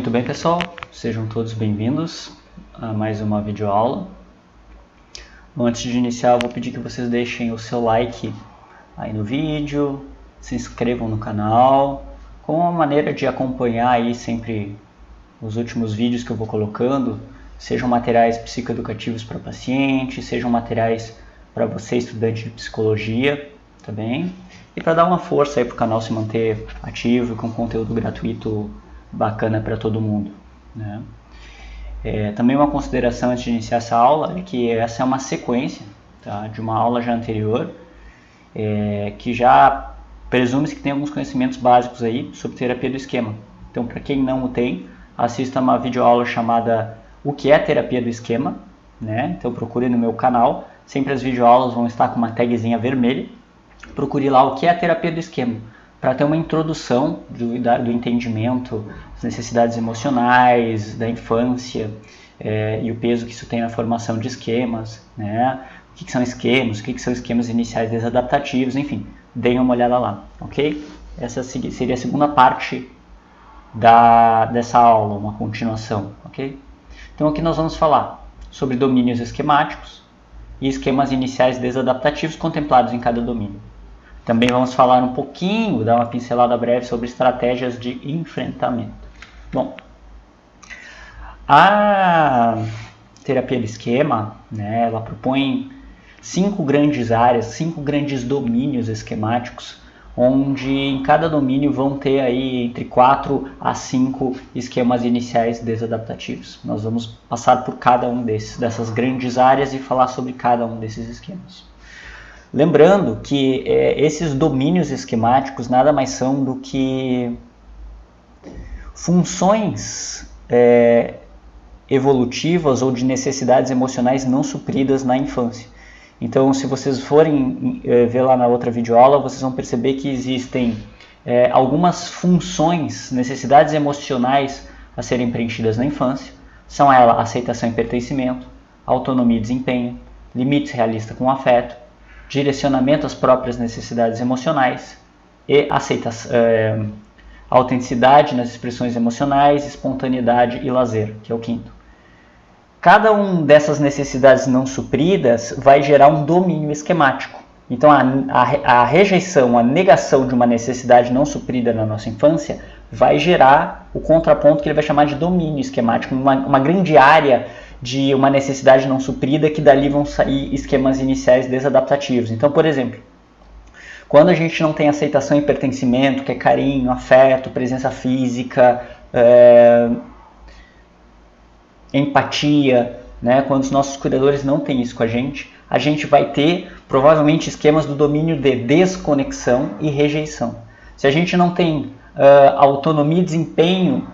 Muito bem, pessoal, sejam todos bem-vindos a mais uma videoaula. Antes de iniciar, eu vou pedir que vocês deixem o seu like aí no vídeo, se inscrevam no canal, com uma maneira de acompanhar aí sempre os últimos vídeos que eu vou colocando, sejam materiais psicoeducativos para pacientes, sejam materiais para você, estudante de psicologia, tá bem? E para dar uma força aí para o canal se manter ativo e com conteúdo gratuito bacana para todo mundo, né? Também uma consideração antes de iniciar essa aula é que essa é uma sequência, tá, de uma aula já anterior, que já presume-se que tem alguns conhecimentos básicos aí sobre terapia do esquema. Então, para quem não o tem, assista uma videoaula chamada O que é terapia do esquema, né? Então procure no meu canal, sempre as videoaulas vão estar com uma tagzinha vermelha. Procure lá o que é a terapia do esquema, para ter uma introdução do entendimento das necessidades emocionais, da infância e o peso que isso tem na formação de esquemas, né? O que são esquemas, o que são esquemas iniciais desadaptativos, enfim, deem uma olhada lá, ok? Essa seria a segunda parte dessa aula, uma continuação, ok? Então aqui nós vamos falar sobre domínios esquemáticos e esquemas iniciais desadaptativos contemplados em cada domínio. Também vamos falar um pouquinho, dar uma pincelada breve sobre estratégias de enfrentamento. Bom, a terapia do esquema, né, ela propõe 5 grandes áreas, 5 grandes domínios esquemáticos, onde em cada domínio vão ter aí entre 4 a 5 esquemas iniciais desadaptativos. Nós vamos passar por cada um dessas grandes áreas e falar sobre cada um desses esquemas. Lembrando que esses domínios esquemáticos nada mais são do que funções evolutivas ou de necessidades emocionais não supridas na infância. Então, se vocês forem ver lá na outra videoaula, vocês vão perceber que existem algumas funções, necessidades emocionais a serem preenchidas na infância. São elas aceitação e pertencimento, autonomia e desempenho, limites realistas com afeto, direcionamento às próprias necessidades emocionais e autenticidade nas expressões emocionais, espontaneidade e lazer, que é o quinto. Cada uma dessas necessidades não supridas vai gerar um domínio esquemático. Então a rejeição, a negação de uma necessidade não suprida na nossa infância vai gerar o contraponto que ele vai chamar de domínio esquemático, uma grande área de uma necessidade não suprida, que dali vão sair esquemas iniciais desadaptativos. Então, por exemplo, quando a gente não tem aceitação e pertencimento, que é carinho, afeto, presença física, empatia, né? Quando os nossos cuidadores não têm isso com a gente vai ter provavelmente esquemas do domínio de desconexão e rejeição. Se a gente não tem autonomia e desempenho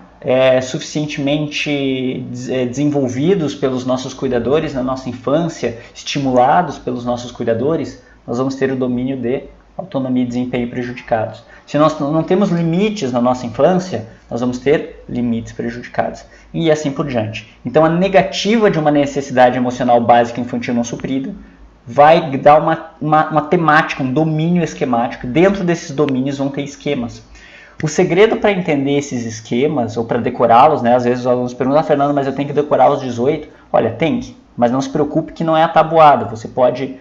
suficientemente desenvolvidos pelos nossos cuidadores na nossa infância, estimulados pelos nossos cuidadores, nós vamos ter o domínio de autonomia e desempenho prejudicados. Se nós não temos limites na nossa infância, nós vamos ter limites prejudicados. E assim por diante. Então a negativa de uma necessidade emocional básica infantil não suprida vai dar uma temática, um domínio esquemático. Dentro desses domínios vão ter esquemas. O segredo para entender esses esquemas, ou para decorá-los, né? Às vezes os alunos perguntam, Fernando, mas eu tenho que decorar os 18? Olha, tem que, mas não se preocupe que não é atabuado. Você pode,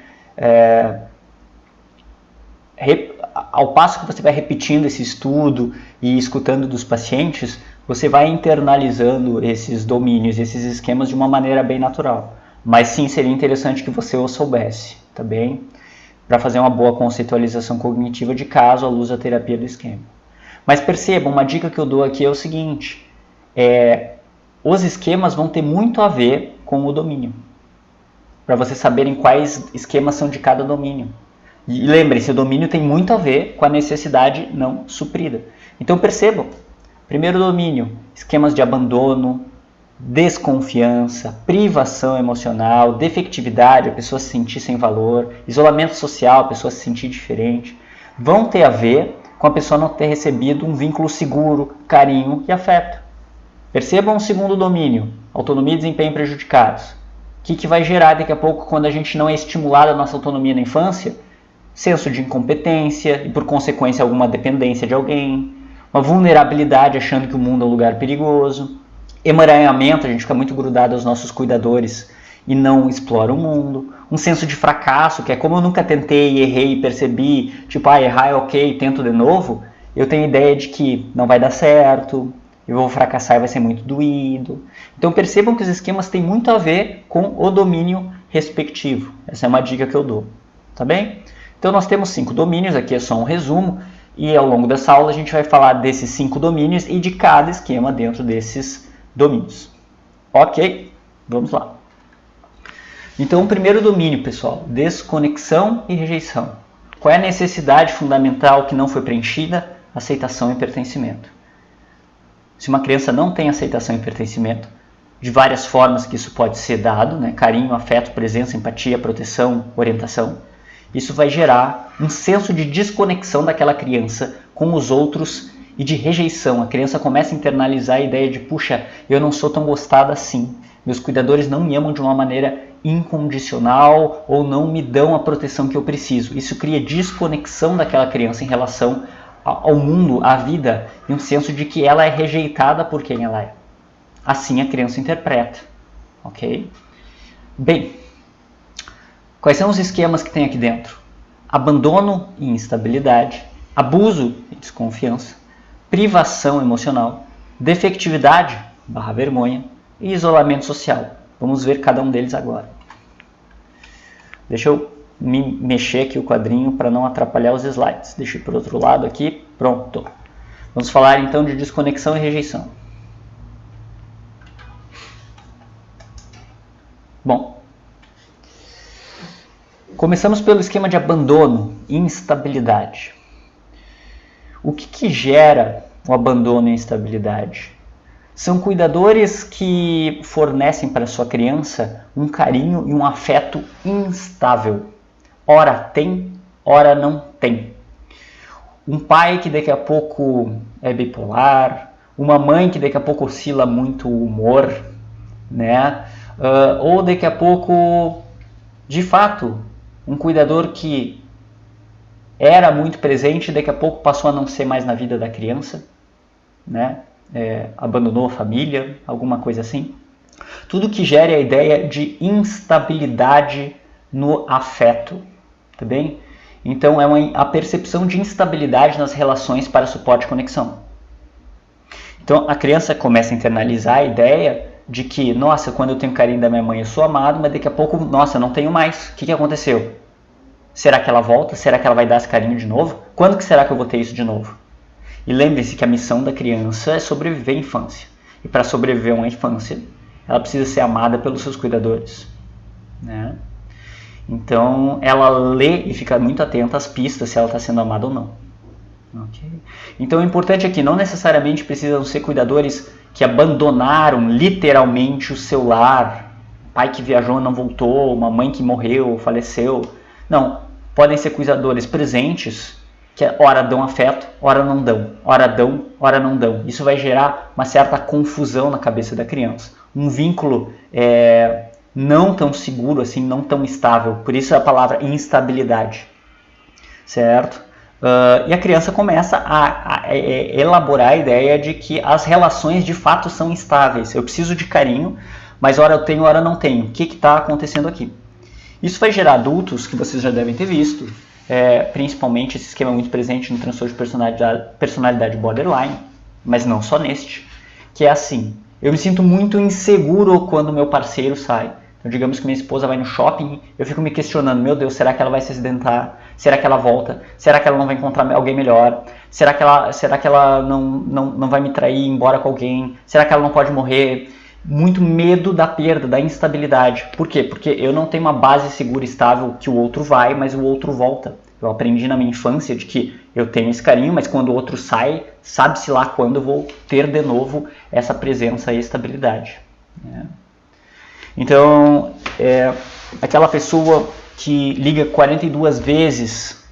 ao passo que você vai repetindo esse estudo e escutando dos pacientes, você vai internalizando esses domínios, esses esquemas de uma maneira bem natural. Mas sim, seria interessante que você o soubesse, tá bem? Para fazer uma boa conceitualização cognitiva de caso à luz da terapia do esquema. Mas perceba, uma dica que eu dou aqui é o seguinte, os esquemas vão ter muito a ver com o domínio, para vocês saberem quais esquemas são de cada domínio. E lembrem-se, o domínio tem muito a ver com a necessidade não suprida. Então percebam, primeiro domínio, esquemas de abandono, desconfiança, privação emocional, defectividade, a pessoa se sentir sem valor, isolamento social, a pessoa se sentir diferente, vão ter a ver com a pessoa não ter recebido um vínculo seguro, carinho e afeto. Percebam o segundo domínio, autonomia e desempenho prejudicados. O que vai gerar daqui a pouco quando a gente não é estimulado a nossa autonomia na infância? Senso de incompetência e, por consequência, alguma dependência de alguém, uma vulnerabilidade achando que o mundo é um lugar perigoso, emaranhamento, a gente fica muito grudado aos nossos cuidadores e não explora o mundo. Um senso de fracasso, que é como eu nunca tentei, errei, percebi, tipo, errar é ok, tento de novo, eu tenho a ideia de que não vai dar certo, eu vou fracassar e vai ser muito doído. Então percebam que os esquemas têm muito a ver com o domínio respectivo. Essa é uma dica que eu dou, tá bem? Então nós temos 5 domínios, aqui é só um resumo, e ao longo dessa aula a gente vai falar desses 5 domínios e de cada esquema dentro desses domínios. Ok? Vamos lá. Então o primeiro domínio, pessoal, desconexão e rejeição. Qual é a necessidade fundamental que não foi preenchida? Aceitação e pertencimento. Se uma criança não tem aceitação e pertencimento, de várias formas que isso pode ser dado, né? Carinho, afeto, presença, empatia, proteção, orientação, isso vai gerar um senso de desconexão daquela criança com os outros e de rejeição. A criança começa a internalizar a ideia de, puxa, eu não sou tão gostada assim, meus cuidadores não me amam de uma maneira incondicional ou não me dão a proteção que eu preciso. Isso cria desconexão daquela criança em relação ao mundo, à vida, e um senso de que ela é rejeitada por quem ela é. Assim a criança interpreta, ok? Bem, quais são os esquemas que tem aqui dentro? Abandono e instabilidade, abuso e desconfiança, privação emocional, defectividade / vergonha e isolamento social. Vamos ver cada um deles agora. Deixa eu me mexer aqui o quadrinho para não atrapalhar os slides. Deixa eu ir para o outro lado aqui. Pronto. Vamos falar então de desconexão e rejeição. Bom, começamos pelo esquema de abandono e instabilidade. O que gera o abandono e instabilidade? São cuidadores que fornecem para sua criança um carinho e um afeto instável. Ora tem, ora não tem. Um pai que daqui a pouco é bipolar, uma mãe que daqui a pouco oscila muito o humor, né? Ou daqui a pouco, de fato, um cuidador que era muito presente e daqui a pouco passou a não ser mais na vida da criança, né? Abandonou a família, alguma coisa assim. Tudo que gera a ideia de instabilidade no afeto, tá bem? Então a percepção de instabilidade nas relações para suporte e conexão. Então a criança começa a internalizar a ideia de que, nossa, quando eu tenho carinho da minha mãe eu sou amado, mas daqui a pouco, nossa, eu não tenho mais. O que aconteceu? Será que ela volta? Será que ela vai dar esse carinho de novo? Quando que será que eu vou ter isso de novo? E lembre-se que a missão da criança é sobreviver à infância. E para sobreviver a uma infância, ela precisa ser amada pelos seus cuidadores, né? Então, ela lê e fica muito atenta às pistas se ela está sendo amada ou não. Okay? Então, o importante é que não necessariamente precisam ser cuidadores que abandonaram literalmente o seu lar. Pai que viajou e não voltou, uma mãe que morreu, faleceu. Não, podem ser cuidadores presentes que ora dão afeto, ora não dão. Ora dão, ora não dão. Isso vai gerar uma certa confusão na cabeça da criança. Um vínculo não tão seguro assim, não tão estável. Por isso a palavra instabilidade. Certo? E a criança começa a elaborar a ideia de que as relações de fato são instáveis. Eu preciso de carinho, mas ora eu tenho, ora não tenho. O que está acontecendo aqui? Isso vai gerar adultos que vocês já devem ter visto, principalmente esse esquema muito presente no transtorno de personalidade borderline, mas não só neste, que é assim: eu me sinto muito inseguro quando meu parceiro sai. Então, digamos que minha esposa vai no shopping, eu fico me questionando, meu Deus, será que ela vai se acidentar? Será que ela volta? Será que ela não vai encontrar alguém melhor? Será que ela não vai me trair e ir embora com alguém? Será que ela não pode morrer? Muito medo da perda, da instabilidade. Por quê? Porque eu não tenho uma base segura e estável que o outro vai, mas o outro volta. Eu aprendi na minha infância de que eu tenho esse carinho, mas quando o outro sai, sabe-se lá quando eu vou ter de novo essa presença e estabilidade. Então, aquela pessoa que liga 42 vezes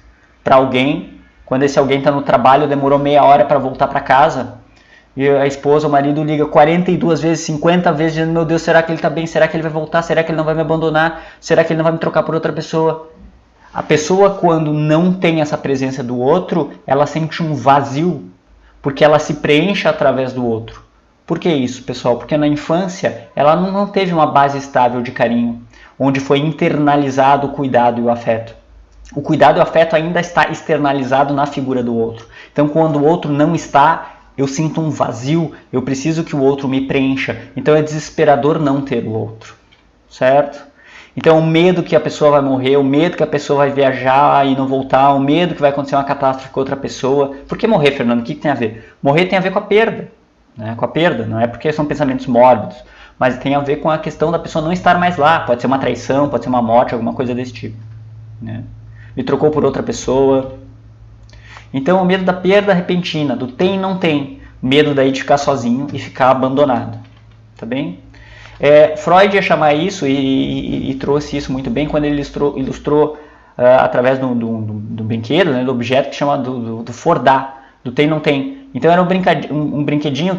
para alguém, quando esse alguém está no trabalho, demorou meia hora para voltar para casa, e a esposa, o marido liga 42 vezes, 50 vezes, dizendo, meu Deus, será que ele está bem? Será que ele vai voltar? Será que ele não vai me abandonar? Será que ele não vai me trocar por outra pessoa? A pessoa, quando não tem essa presença do outro, ela sente um vazio, porque ela se preenche através do outro. Por que isso, pessoal? Porque na infância ela não teve uma base estável de carinho, onde foi internalizado o cuidado e o afeto. O cuidado e o afeto ainda está externalizado na figura do outro. Então, quando o outro não está, eu sinto um vazio, eu preciso que o outro me preencha. Então, é desesperador não ter o outro, certo? Então, o medo que a pessoa vai morrer, o medo que a pessoa vai viajar e não voltar, o medo que vai acontecer uma catástrofe com outra pessoa. Por que morrer, Fernando? O que tem a ver? Morrer tem a ver com a perda, né? Com a perda, não é porque são pensamentos mórbidos, mas tem a ver com a questão da pessoa não estar mais lá. Pode ser uma traição, pode ser uma morte, alguma coisa desse tipo, né? Me trocou por outra pessoa. Então, o medo da perda repentina, do tem e não tem. Medo daí de ficar sozinho e ficar abandonado. Tá bem? Freud ia chamar isso e trouxe isso muito bem quando ele ilustrou através do brinquedo, né, do objeto que chama do fordar, do tem e não tem. Então, era um brinquedinho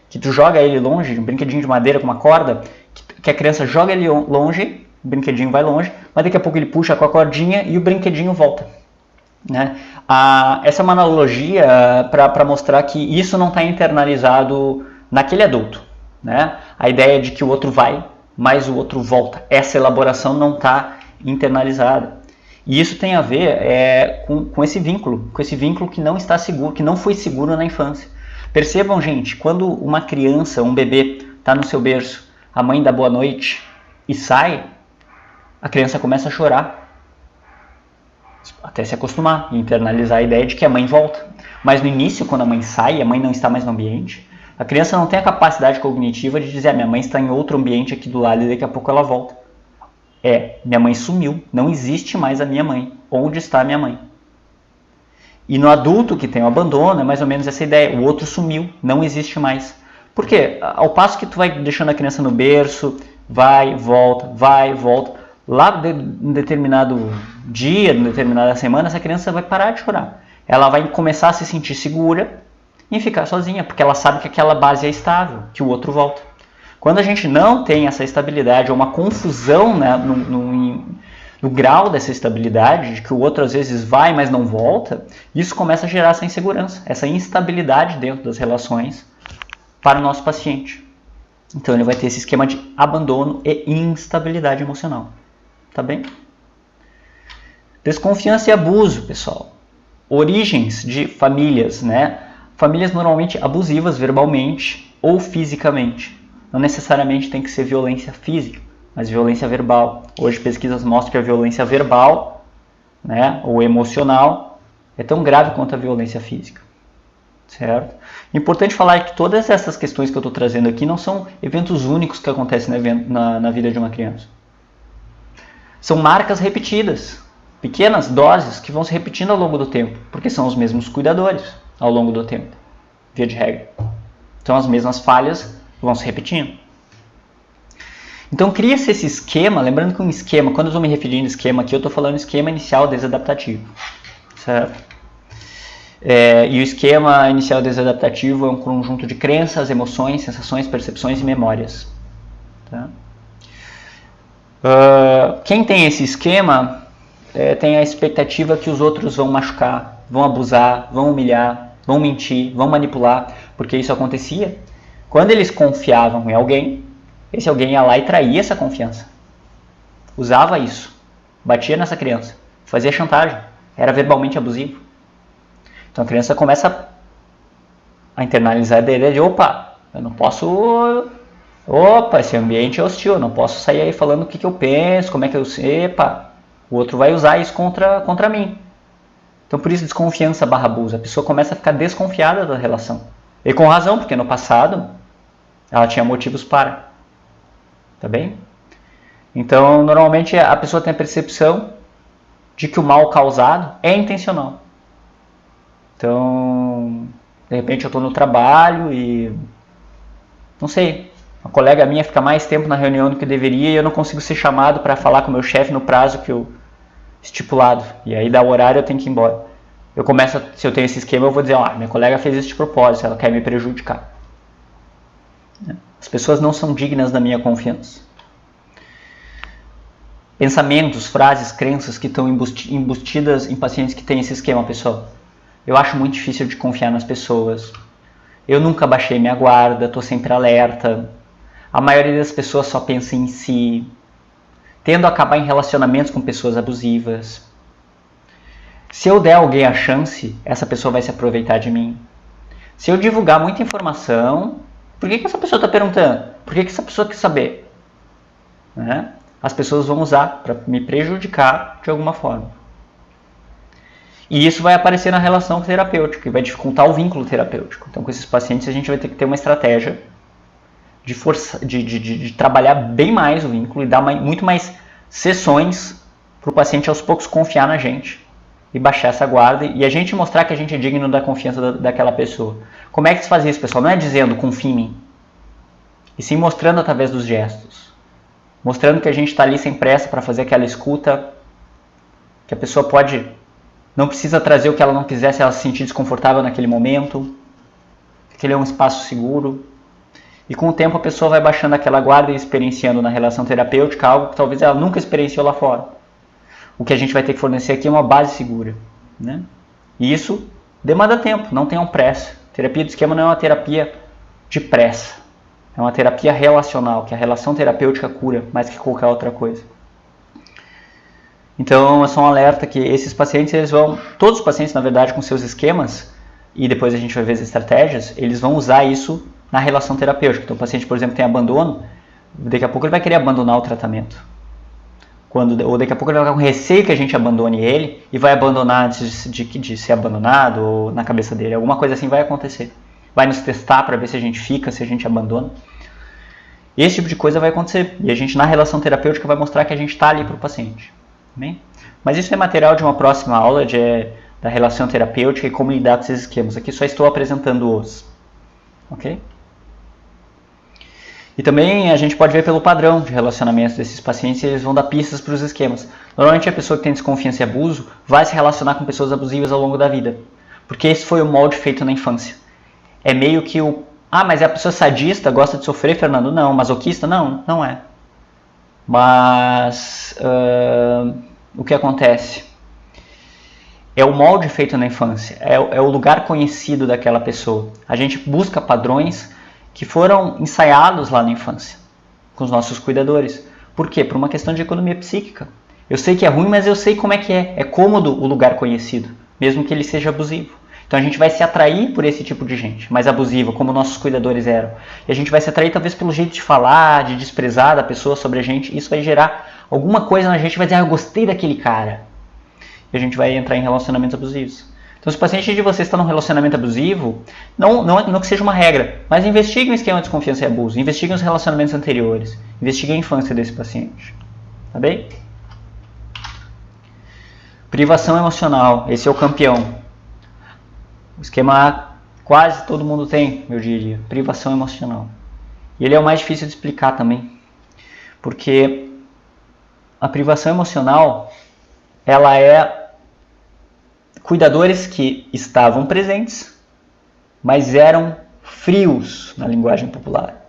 que tu joga ele longe, um brinquedinho de madeira com uma corda, que a criança joga ele longe, o brinquedinho vai longe, mas daqui a pouco ele puxa com a cordinha e o brinquedinho volta, né? Essa é uma analogia para mostrar que isso não está internalizado naquele adulto, né? A ideia de que o outro vai, mas o outro volta. Essa elaboração não está internalizada. E isso tem a ver com esse vínculo que não está seguro, que não foi seguro na infância. Percebam, gente, quando uma criança, um bebê, está no seu berço, a mãe dá boa noite e sai, a criança começa a chorar, até se acostumar e internalizar a ideia de que a mãe volta. Mas no início, quando a mãe sai e a mãe não está mais no ambiente, a criança não tem a capacidade cognitiva de dizer: minha mãe está em outro ambiente aqui do lado e daqui a pouco ela volta. Minha mãe sumiu, não existe mais a minha mãe. Onde está a minha mãe? E no adulto que tem o abandono, é mais ou menos essa ideia: o outro sumiu, não existe mais. Por quê? Ao passo que tu vai deixando a criança no berço, vai, volta, lá em determinado dia, em determinada semana, essa criança vai parar de chorar. Ela vai começar a se sentir segura e ficar sozinha, porque ela sabe que aquela base é estável, que o outro volta. Quando a gente não tem essa estabilidade, ou uma confusão, né, no grau dessa estabilidade, de que o outro às vezes vai, mas não volta, isso começa a gerar essa insegurança, essa instabilidade dentro das relações para o nosso paciente. Então ele vai ter esse esquema de abandono e instabilidade emocional. Tá bem? Desconfiança e abuso, pessoal. Origens de famílias, né? Famílias normalmente abusivas verbalmente ou fisicamente. Não necessariamente tem que ser violência física, mas violência verbal. Hoje pesquisas mostram que a violência verbal, né, ou emocional, é tão grave quanto a violência física. Certo? Importante falar que todas essas questões que eu estou trazendo aqui não são eventos únicos que acontecem na vida de uma criança. São marcas repetidas, pequenas doses que vão se repetindo ao longo do tempo, porque são os mesmos cuidadores ao longo do tempo, via de regra. Então as mesmas falhas vão se repetindo. Então cria-se esse esquema, lembrando que um esquema, quando eu estou me referindo a esquema aqui, eu estou falando esquema inicial desadaptativo, certo? E o esquema inicial desadaptativo é um conjunto de crenças, emoções, sensações, percepções e memórias. Tá? Quem tem esse esquema tem a expectativa que os outros vão machucar, vão abusar, vão humilhar, vão mentir, vão manipular, porque isso acontecia. Quando eles confiavam em alguém, esse alguém ia lá e traía essa confiança. Usava isso, batia nessa criança, fazia chantagem, era verbalmente abusivo. Então a criança começa a internalizar a ideia de: opa, eu não posso... Opa, esse ambiente é hostil, eu não posso sair aí falando o que eu penso, como é que eu sei... Epa, o outro vai usar isso contra mim. Então por isso desconfiança / abuso. A pessoa começa a ficar desconfiada da relação. E com razão, porque no passado ela tinha motivos para. Tá bem? Então normalmente a pessoa tem a percepção de que o mal causado é intencional. Então, de repente eu estou no trabalho e, não sei, uma colega minha fica mais tempo na reunião do que deveria e eu não consigo ser chamado para falar com o meu chefe no prazo que eu estipulado. E aí dá o horário, eu tenho que ir embora. Eu começo, se eu tenho esse esquema, eu vou dizer: minha colega fez isso de propósito, ela quer me prejudicar. As pessoas não são dignas da minha confiança. Pensamentos, frases, crenças que estão embutidas em pacientes que têm esse esquema, pessoal. Eu acho muito difícil de confiar nas pessoas. eu nunca baixei minha guarda, estou sempre alerta, a maioria das pessoas só pensa em si, tendo a acabar em relacionamentos com pessoas abusivas. Se eu der a alguém a chance, essa pessoa vai se aproveitar de mim. Se eu divulgar muita informação, por que essa pessoa está perguntando? Por que essa pessoa quer saber? Né? As pessoas vão usar para me prejudicar de alguma forma. E isso vai aparecer na relação terapêutica e vai dificultar o vínculo terapêutico. Então, com esses pacientes, a gente vai ter que ter uma estratégia de trabalhar bem mais o vínculo e dar muito mais sessões para o paciente aos poucos confiar na gente e baixar essa guarda e a gente mostrar que a gente é digno da confiança daquela pessoa. Como é que se faz isso, pessoal? Não é dizendo confie em mim, e sim mostrando através dos gestos. Mostrando que a gente está ali sem pressa para fazer aquela escuta, que a pessoa não precisa trazer o que ela não quiser se ela se sentir desconfortável naquele momento, que aquele é um espaço seguro. E com o tempo a pessoa vai baixando aquela guarda e experienciando na relação terapêutica algo que talvez ela nunca experienciou lá fora. O que a gente vai ter que fornecer aqui é uma base segura. Né? E isso demanda tempo, não tenham pressa. Terapia do esquema não é uma terapia de pressa. É uma terapia relacional, que a relação terapêutica cura mais que qualquer outra coisa. Então é só um alerta que esses pacientes, todos os pacientes na verdade com seus esquemas, e depois a gente vai ver as estratégias, eles vão usar isso na relação terapêutica. Então o paciente, por exemplo, tem abandono, daqui a pouco ele vai querer abandonar o tratamento. Ou daqui a pouco ele vai ficar com receio que a gente abandone ele e vai abandonar antes de ser abandonado ou na cabeça dele. Alguma coisa assim vai acontecer. Vai nos testar para ver se a gente fica, se a gente abandona. Esse tipo de coisa vai acontecer. E a gente na relação terapêutica vai mostrar que a gente está ali para o paciente. Bem? Mas isso é material de uma próxima aula da relação terapêutica e como lidar com esses esquemas. Aqui só estou apresentando-os. Ok? E também a gente pode ver pelo padrão de relacionamento desses pacientes, eles vão dar pistas para os esquemas. Normalmente a pessoa que tem desconfiança e abuso vai se relacionar com pessoas abusivas ao longo da vida. Porque esse foi o molde feito na infância. É meio que mas é a pessoa sadista, gosta de sofrer, Fernando? Não. Masoquista? Não, não é. Mas o que acontece? É o molde feito na infância, é o lugar conhecido daquela pessoa. A gente busca padrões que foram ensaiados lá na infância, com os nossos cuidadores. Por quê? Por uma questão de economia psíquica. Eu sei que é ruim, mas eu sei como é que é. É cômodo o lugar conhecido, mesmo que ele seja abusivo. Então a gente vai se atrair por esse tipo de gente, mais abusiva, como nossos cuidadores eram. E a gente vai se atrair talvez pelo jeito de falar, de desprezar da pessoa sobre a gente. Isso vai gerar alguma coisa na gente, vai dizer, eu gostei daquele cara. E a gente vai entrar em relacionamentos abusivos. Então, se o paciente de vocês está num relacionamento abusivo, não que seja uma regra, mas investiguem o esquema de desconfiança e abuso, investiguem os relacionamentos anteriores, investiguem a infância desse paciente. Tá bem? Privação emocional, esse é o campeão. O esquema quase todo mundo tem, eu diria, privação emocional. E ele é o mais difícil de explicar também, porque a privação emocional, ela é cuidadores que estavam presentes, mas eram frios na linguagem popular.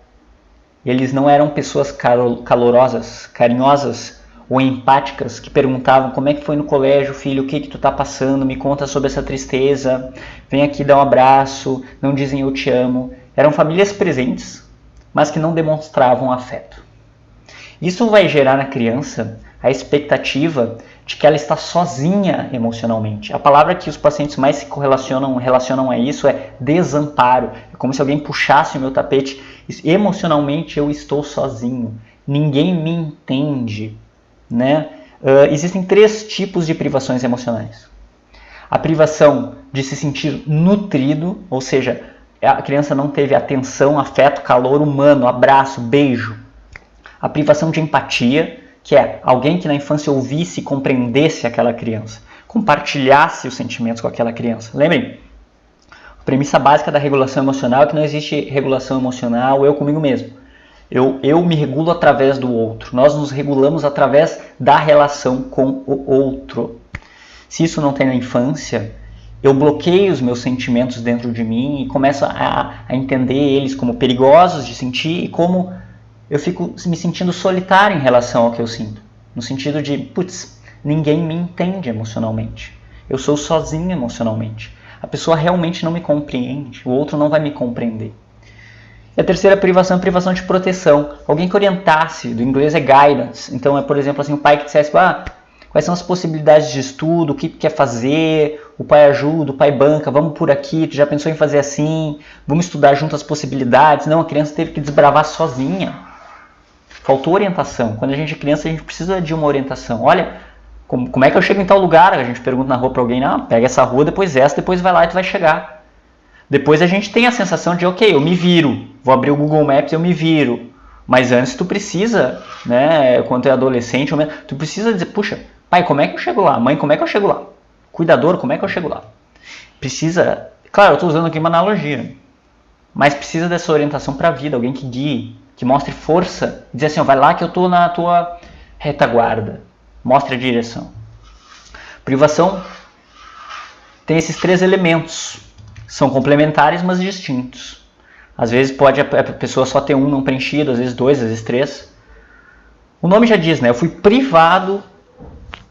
Eles não eram pessoas calorosas, carinhosas ou empáticas que perguntavam como é que foi no colégio, filho, o que tu tá passando, me conta sobre essa tristeza, vem aqui dar um abraço, não dizem eu te amo. Eram famílias presentes, mas que não demonstravam afeto. Isso vai gerar na criança a expectativa de que ela está sozinha emocionalmente. A palavra que os pacientes mais se relacionam a isso é desamparo. É como se alguém puxasse o meu tapete. Emocionalmente eu estou sozinho. Ninguém me entende. Né? Existem 3 tipos de privações emocionais. A privação de se sentir nutrido, ou seja, a criança não teve atenção, afeto, calor humano, abraço, beijo. A privação de empatia, que é alguém que na infância ouvisse e compreendesse aquela criança, compartilhasse os sentimentos com aquela criança. Lembrem, a premissa básica da regulação emocional é que não existe regulação emocional eu comigo mesmo. Eu me regulo através do outro. Nós nos regulamos através da relação com o outro. Se isso não tem na infância, eu bloqueio os meus sentimentos dentro de mim e começo a entender eles como perigosos de sentir e como eu fico me sentindo solitário em relação ao que eu sinto. No sentido de, ninguém me entende emocionalmente. Eu sou sozinho emocionalmente. A pessoa realmente não me compreende, o outro não vai me compreender. E a terceira privação é privação de proteção. Alguém que orientasse, do inglês é guidance. Então é, por exemplo, assim, o pai que dissesse, quais são as possibilidades de estudo, o que tu quer fazer, o pai ajuda, o pai banca, vamos por aqui, tu já pensou em fazer assim, vamos estudar junto as possibilidades. Não, a criança teve que desbravar sozinha. Faltou orientação. Quando a gente é criança, a gente precisa de uma orientação. Olha, como é que eu chego em tal lugar? A gente pergunta na rua para alguém, não, pega essa rua, depois essa, depois vai lá e tu vai chegar. Depois a gente tem a sensação de, ok, eu me viro, vou abrir o Google Maps e eu me viro. Mas antes tu precisa, né, quando tu é adolescente, tu precisa dizer, puxa, pai, como é que eu chego lá? Mãe, como é que eu chego lá? Cuidador, como é que eu chego lá? Precisa, claro, eu estou usando aqui uma analogia, mas precisa dessa orientação para a vida, alguém que guie, que mostre força, dizer assim, vai lá que eu estou na tua retaguarda, mostre a direção. Privação tem esses 3 elementos. São complementares, mas distintos. Às vezes pode a pessoa só ter um não preenchido, às vezes 2, às vezes 3. O nome já diz, né? Eu fui privado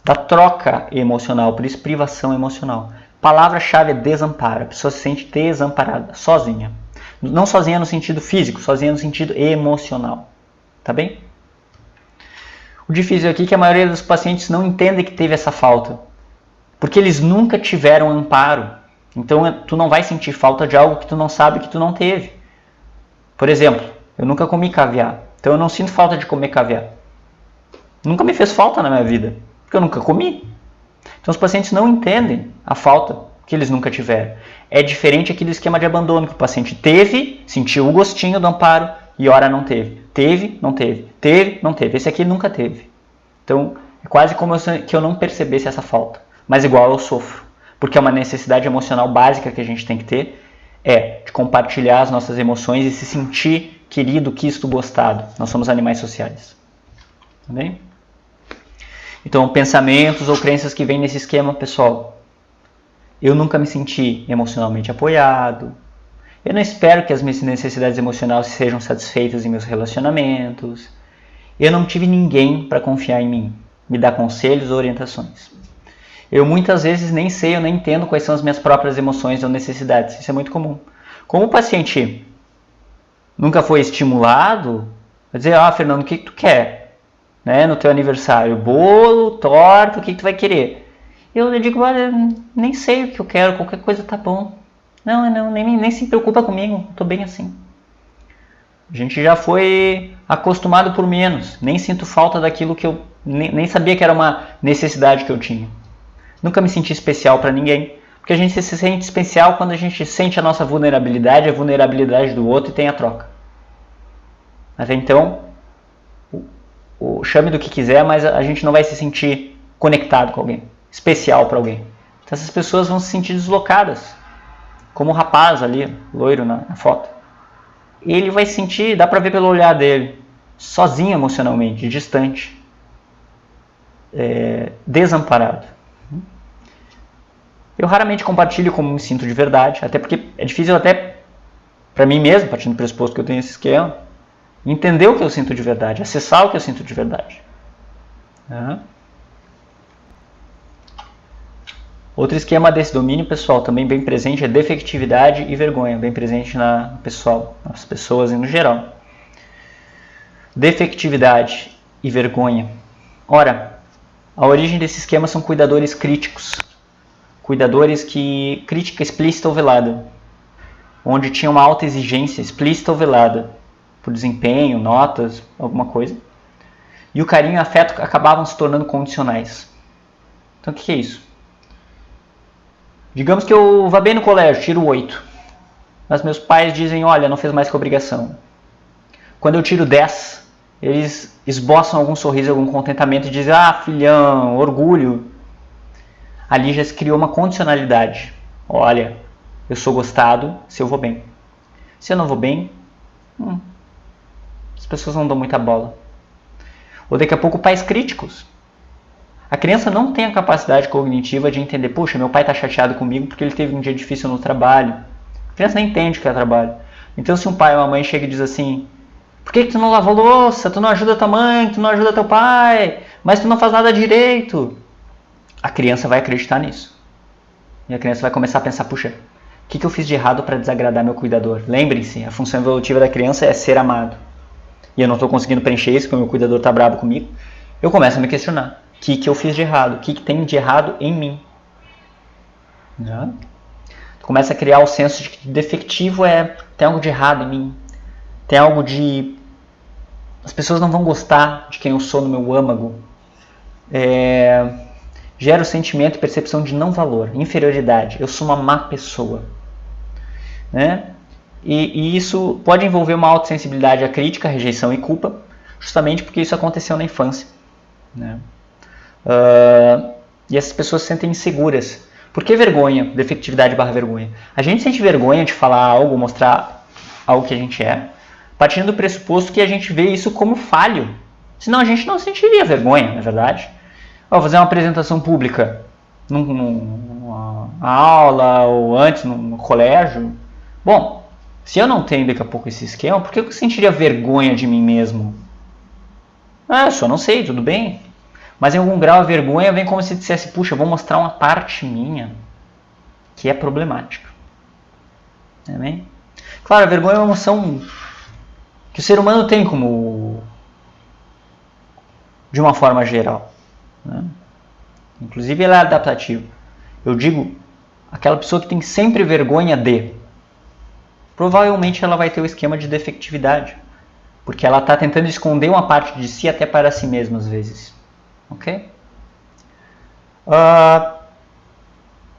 da troca emocional, por isso privação emocional. Palavra-chave é desamparo. A pessoa se sente desamparada, sozinha. Não sozinha no sentido físico, sozinha no sentido emocional. Tá bem? O difícil aqui é que a maioria dos pacientes não entende que teve essa falta. Porque eles nunca tiveram amparo. Então, tu não vai sentir falta de algo que tu não sabe que tu não teve. Por exemplo, eu nunca comi caviar. Então, eu não sinto falta de comer caviar. Nunca me fez falta na minha vida, porque eu nunca comi. Então, os pacientes não entendem a falta que eles nunca tiveram. É diferente aquele esquema de abandono, que o paciente teve, sentiu o gostinho do amparo e ora não teve. Teve, não teve. Teve, não teve. Esse aqui nunca teve. Então, é quase como que eu não percebesse essa falta. Mas igual eu sofro. Porque é uma necessidade emocional básica que a gente tem que ter, de compartilhar as nossas emoções e se sentir querido, quisto, gostado. Nós somos animais sociais. Tá bem? Então, pensamentos ou crenças que vêm nesse esquema, pessoal. Eu nunca me senti emocionalmente apoiado. Eu não espero que as minhas necessidades emocionais sejam satisfeitas em meus relacionamentos. Eu não tive ninguém para confiar em mim, me dar conselhos ou orientações. Eu muitas vezes nem sei, eu nem entendo quais são as minhas próprias emoções ou necessidades. Isso é muito comum. Como o paciente nunca foi estimulado, vai dizer, Fernando, o que tu quer? Né, no teu aniversário, bolo, torta, o que tu vai querer? Eu digo, nem sei o que eu quero, qualquer coisa tá bom. Não, nem se preocupa comigo, tô bem assim. A gente já foi acostumado por menos, nem sinto falta daquilo que eu nem sabia que era uma necessidade que eu tinha. Nunca me senti especial para ninguém, porque a gente se sente especial quando a gente sente a nossa vulnerabilidade, a vulnerabilidade do outro e tem a troca. Até então, chame do que quiser, mas a gente não vai se sentir conectado com alguém, especial para alguém. Então essas pessoas vão se sentir deslocadas, como o rapaz ali, loiro na foto. Ele vai se sentir, dá para ver pelo olhar dele, sozinho emocionalmente, distante, desamparado. Eu raramente compartilho como me sinto de verdade, até porque é difícil até para mim mesmo, partindo do pressuposto que eu tenho esse esquema, entender o que eu sinto de verdade, acessar o que eu sinto de verdade. Outro esquema desse domínio, pessoal, também bem presente, é defectividade e vergonha, bem presente nas pessoas no geral. Defectividade e vergonha. Ora, a origem desse esquema são cuidadores críticos. Cuidadores que crítica explícita ou velada, onde tinha uma alta exigência explícita ou velada, por desempenho, notas, alguma coisa. E o carinho e o afeto acabavam se tornando condicionais. Então o que é isso? Digamos que eu vá bem no colégio, tiro 8. Mas meus pais dizem, olha, não fez mais que obrigação. Quando eu tiro 10, eles esboçam algum sorriso, algum contentamento e dizem, filhão, orgulho. Ali já se criou uma condicionalidade. Olha, eu sou gostado se eu vou bem. Se eu não vou bem, as pessoas não dão muita bola. Ou daqui a pouco pais críticos. A criança não tem a capacidade cognitiva de entender, puxa, meu pai está chateado comigo porque ele teve um dia difícil no trabalho. A criança nem entende o que é trabalho. Então se um pai ou uma mãe chega e diz assim, por que tu não lava louça? Tu não ajuda tua mãe, tu não ajuda teu pai, mas tu não faz nada direito. A criança vai acreditar nisso. E a criança vai começar a pensar, puxa, o que eu fiz de errado para desagradar meu cuidador? Lembrem-se, a função evolutiva da criança é ser amado. E eu não estou conseguindo preencher isso, porque o meu cuidador está bravo comigo. Eu começo a me questionar. O que eu fiz de errado? O que tem de errado em mim? Tu começa a criar o senso de que defectivo tem algo de errado em mim. Tem algo de... As pessoas não vão gostar de quem eu sou no meu âmago. Gera o sentimento e percepção de não valor, inferioridade. Eu sou uma má pessoa. Né? E isso pode envolver uma autossensibilidade à crítica, rejeição e culpa, justamente porque isso aconteceu na infância. Né? E essas pessoas se sentem inseguras. Por que vergonha? Defectividade / vergonha. A gente sente vergonha de falar algo, mostrar algo que a gente é, partindo do pressuposto que a gente vê isso como falho. Senão a gente não sentiria vergonha, na verdade. Vou fazer uma apresentação pública numa aula ou antes no colégio. Bom, se eu não tenho daqui a pouco esse esquema, por que eu sentiria vergonha de mim mesmo? Eu só não sei, tudo bem. Mas em algum grau a vergonha vem como se dissesse, puxa, eu vou mostrar uma parte minha que é problemática. É bem? Claro, a vergonha é uma emoção que o ser humano tem como... de uma forma geral. Né? Inclusive ela é adaptativa. Eu digo, aquela pessoa que tem sempre vergonha de... provavelmente ela vai ter o esquema de defectividade. Porque ela está tentando esconder uma parte de si até para si mesma às vezes. Ok?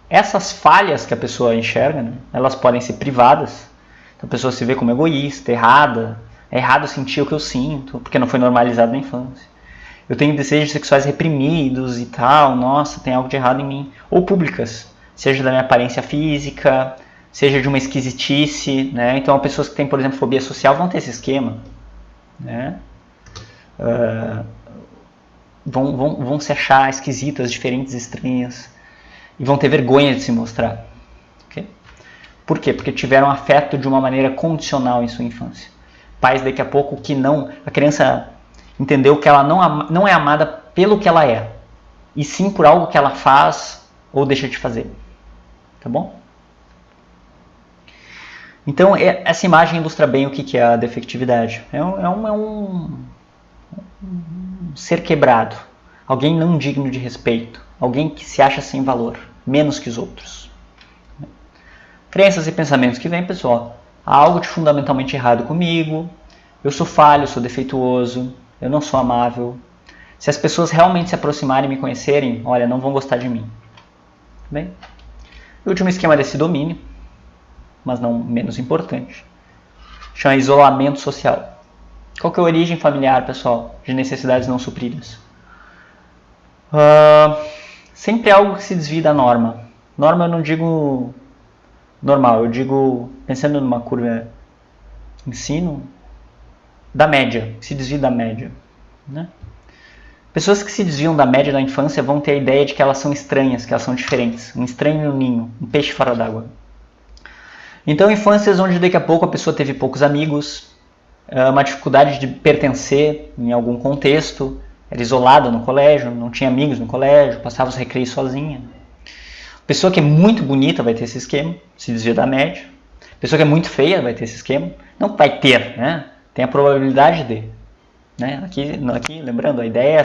Essas falhas que a pessoa enxerga, né, elas podem ser privadas. Então a pessoa se vê como egoísta, errada. É errado sentir o que eu sinto, porque não foi normalizado na infância. Eu tenho desejos sexuais reprimidos e tal, nossa, tem algo de errado em mim. Ou públicas, seja da minha aparência física, seja de uma esquisitice. Né? Então pessoas que têm, por exemplo, fobia social vão ter esse esquema. Né? Vão se achar esquisitas, diferentes, estranhas. E vão ter vergonha de se mostrar. Okay? Por quê? Porque tiveram afeto de uma maneira condicional em sua infância. Pais daqui a pouco que não... A criança entendeu que ela não é amada pelo que ela é. E sim por algo que ela faz ou deixa de fazer. Tá bom? Então, essa imagem ilustra bem o que é a defectividade. É um ser quebrado. Alguém não digno de respeito. Alguém que se acha sem valor. Menos que os outros. Crenças e pensamentos que vêm, pessoal. Há algo de fundamentalmente errado comigo. Eu sou falho, eu sou defeituoso. Eu não sou amável. Se as pessoas realmente se aproximarem e me conhecerem, olha, não vão gostar de mim. Bem? O último esquema desse domínio, mas não menos importante, chama isolamento social. Qual que é a origem familiar, pessoal, de necessidades não supridas? Sempre é algo que se desvia da norma. Norma eu não digo normal, eu digo, pensando numa curva ensino, da média, que se desvia da média. Né? Pessoas que se desviam da média da infância vão ter a ideia de que elas são estranhas, que elas são diferentes. Um estranho no ninho, um peixe fora d'água. Então, infâncias onde daqui a pouco a pessoa teve poucos amigos, uma dificuldade de pertencer em algum contexto, era isolada no colégio, não tinha amigos no colégio, passava os recreios sozinha. Pessoa que é muito bonita vai ter esse esquema, se desvia da média. Pessoa que é muito feia vai ter esse esquema. Não vai ter, né? Tem a probabilidade de. Né? Aqui, lembrando, a ideia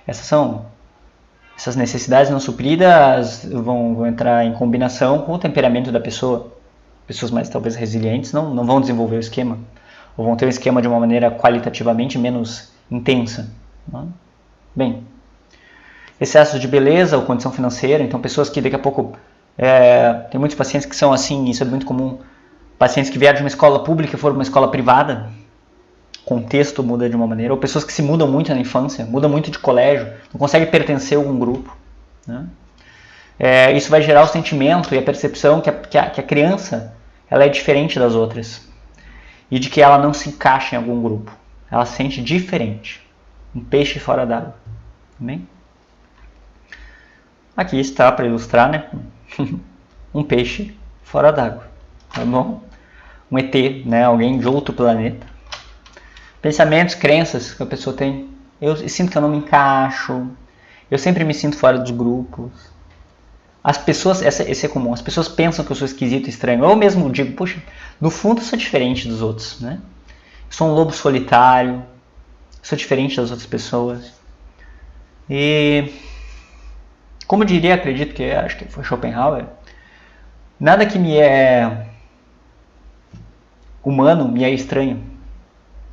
essas necessidades não supridas vão entrar em combinação com o temperamento da pessoa. Pessoas mais talvez resilientes não vão desenvolver o esquema, ou vão ter o esquema de uma maneira qualitativamente menos intensa. Né? Bem, excesso de beleza ou condição financeira, então pessoas que daqui a pouco, tem muitos pacientes que são assim, isso é muito comum, pacientes que vieram de uma escola pública e foram para uma escola privada, o contexto muda de uma maneira, ou pessoas que se mudam muito na infância, mudam muito de colégio, não conseguem pertencer a algum grupo. Né? Isso vai gerar o sentimento e a percepção que a criança ela é diferente das outras e de que ela não se encaixa em algum grupo. Ela se sente diferente, um peixe fora d'água. Bem? Aqui está para ilustrar, né? Um peixe fora d'água. Tá bom? Um ET, né? Alguém de outro planeta. Pensamentos, crenças que a pessoa tem. Eu sinto que eu não me encaixo. Eu sempre me sinto fora dos grupos. as pessoas, esse é comum, as pessoas pensam que eu sou esquisito, estranho. Eu mesmo digo, poxa, no fundo eu sou diferente dos outros, né? Eu sou um lobo solitário, sou diferente das outras pessoas. E, como eu diria, acredito que, acho que foi Schopenhauer, nada que me é humano me é estranho,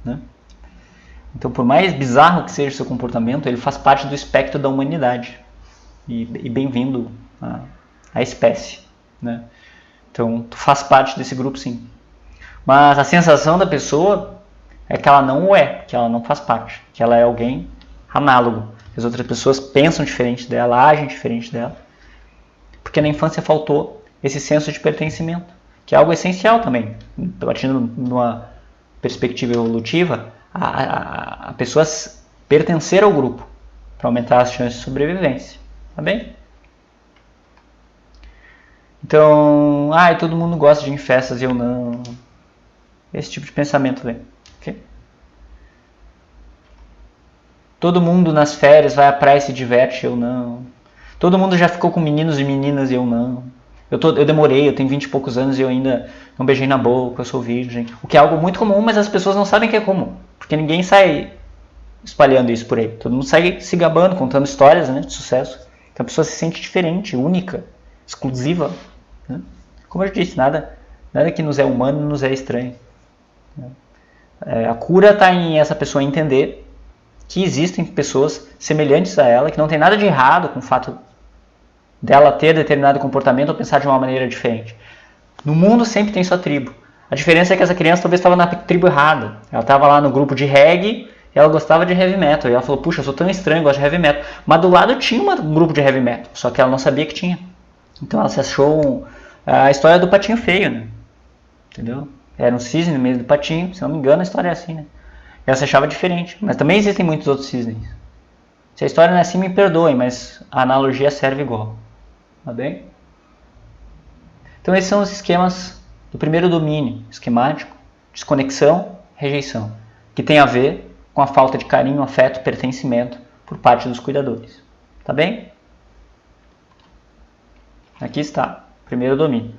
né? Então, por mais bizarro que seja o seu comportamento, ele faz parte do espectro da humanidade. E bem-vindo à espécie, né? Então, tu faz parte desse grupo, sim. Mas a sensação da pessoa é que ela não o é, que ela não faz parte, que ela é alguém análogo. As outras pessoas pensam diferente dela, agem diferente dela. Porque na infância faltou esse senso de pertencimento, que é algo essencial também. Partindo numa perspectiva evolutiva, a pessoa pertencer ao grupo para aumentar as chances de sobrevivência. Tá bem? Então, todo mundo gosta de ir em festas e eu não. Esse tipo de pensamento vem. Okay? Todo mundo nas férias vai à praia e se diverte, eu não. Todo mundo já ficou com meninos e meninas e eu não. Eu demorei, eu tenho 20 e poucos anos e eu ainda não beijei na boca, eu sou virgem. O que é algo muito comum, mas as pessoas não sabem que é comum. Porque ninguém sai espalhando isso por aí. Todo mundo sai se gabando, contando histórias, né, de sucesso. Então a pessoa se sente diferente, única, exclusiva. Né? Como eu disse, nada que nos é humano nos é estranho. A cura está em essa pessoa entender que existem pessoas semelhantes a ela, que não tem nada de errado com o fato dela ter determinado comportamento ou pensar de uma maneira diferente. No mundo sempre tem sua tribo. A diferença é que essa criança talvez estava na tribo errada. Ela estava lá no grupo de reggae e ela gostava de heavy metal. E ela falou, puxa, eu sou tão estranho, gosto de heavy metal. Mas do lado tinha um grupo de heavy metal, só que ela não sabia que tinha. Então ela se achou a história do patinho feio, né? Entendeu? Era um cisne no meio do patinho, se não me engano a história é assim, né? Ela se achava diferente, mas também existem muitos outros cisnes. Se a história não é assim, me perdoem, mas a analogia serve igual. Tá bem? Então esses são os esquemas do primeiro domínio esquemático, desconexão, rejeição, que tem a ver com a falta de carinho, afeto, pertencimento por parte dos cuidadores. Tá bem? Aqui está, primeiro domínio.